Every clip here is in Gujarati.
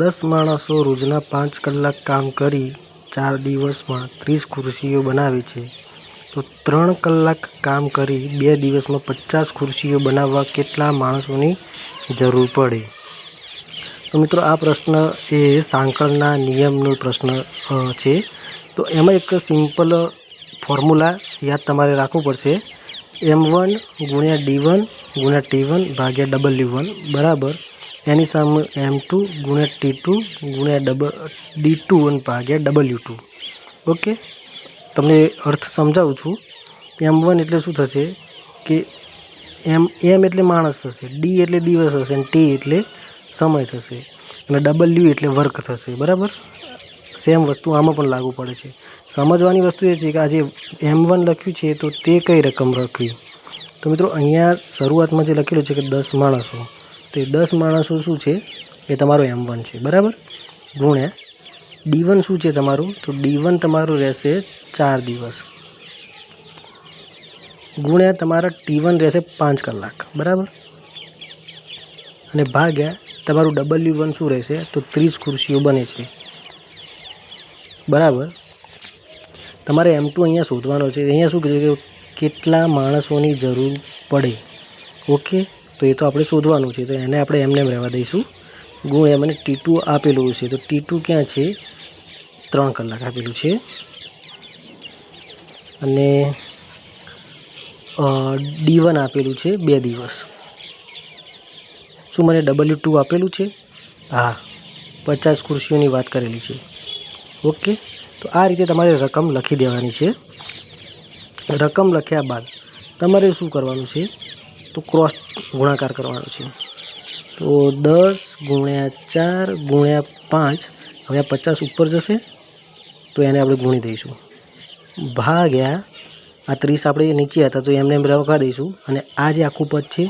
10 માણસો રોજના 5 કલાક કામ કરી 4 દિવસમાં 30 ખુરશીઓ બનાવે છે, તો 3 કલાક કામ કરી 2 દિવસમાં 50 ખુરશીઓ બનાવવા કેટલા માણસોની જરૂર પડે? તો મિત્રો આ પ્રશ્ન એ સાંકળના નિયમનો પ્રશ્ન છે. તો એમાં એક સિમ્પલ ફોર્મ્યુલા યાદ તમારે રાખવું પડશે. M1 ગુણ્યા D1 ગુણ્યા T1 ભાગ્યા W1 બરાબર એની સામે M2 ગુણ્યા T2 ગુણ્યા D2 ભાગ્યા W2. ઓકે, તમને અર્થ સમજાવું છું. M1 એટલે શું થશે કે M એટલે માણસ થશે, D એટલે દિવસ થશે અને T એટલે સમય થશે અને W એટલે વર્ક થશે. બરાબર, સેમ વસ્તુ આમાં પણ લાગુ પડે છે. સમજવાની વસ્તુ એ છે કે આ જે M1 લખ્યું છે તો તે કઈ રકમ લખવી. તો મિત્રો અહીંયા શરૂઆતમાં જે લખેલું છે કે 10 માણસો, તો એ 10 માણસો શું છે એ તમારો M1 છે. બરાબર, ગુણ્યા D1 શું છે તમારું, તો D1 તમારું રહેશે 4 દિવસ ગુણ્યા તમારા T1 રહેશે 5 કલાક. બરાબર, અને ભાગ્યા તમારું W1 શું રહેશે, તો 30 ખુરશીઓ બને છે. બરાબર, તમારે M2 અહીંયા શોધવાનો છે. અહીંયા શું કીધું કે કેટલા માણસોની જરૂર પડે. ઓકે, તો એ તો આપણે શોધવાનું છે, તો એને આપણે એમને રહેવા દઈશું. ગુણ્યા મને T2 આપેલું છે, તો T2 ક્યાં છે, 3 કલાક આપેલું છે. અને D1 આપેલું છે 2 દિવસ. શું મને W2 આપેલું છે? હા, 50 ખુરશીઓની વાત કરેલી છે. ઓકે, તો આ રીતે તમારે રકમ લખી દેવાની છે. રકમ લખ્યા બાદ તમારે શું કરવાનું છે, તો ક્રોસ ગુણાકાર કરવાનો છે. તો 10 ગુણ્યા 4 ગુણ્યા 5, હવે આ 50 ઉપર જશે તો એને આપણે ગુણી દઈશું, ભાગ્યા આ 30 આપણે નીચે હતા તો એમને એમ રખવા દઈશું. અને આ જે આખું પદ છે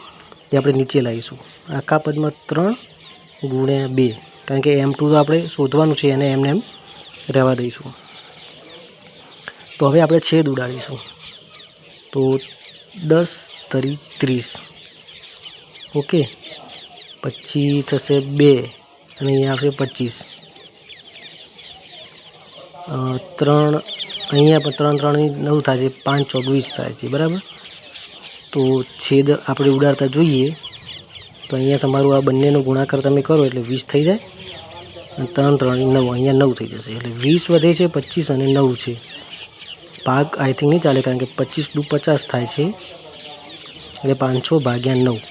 એ આપણે નીચે લાવીશું. આખા પદમાં 3 ગુણ્યા 2, કારણ કે M2 તો આપણે શોધવાનું છે, એને એમને એમ રહેવા દઈશું. તો હવે આપણે છેદ ઉડાડીશું. તો 10 તરી 30. ઓકે, પછી થશે 2 અને અહીંયા આવશે 25. 3 અહીંયા પણ 3 3 9 થાય છે, 5 ચોક 20 થાય છે. બરાબર, તો છેદ આપણે ઉડાડતા જોઈએ તો અહીંયા તમારું આ બંનેનો ગુણાકાર તમે કરો એટલે 20 થઈ જાય અને 3 3 9, અહીંયા 9 થઈ જશે. એટલે 20 વધે છે, 25 અને 9 છે. ભાગ આઈ થિંક નહીં ચાલે, કારણ કે 25 દુ 50 થાય છે, એટલે 500 ભાગ્યા 9.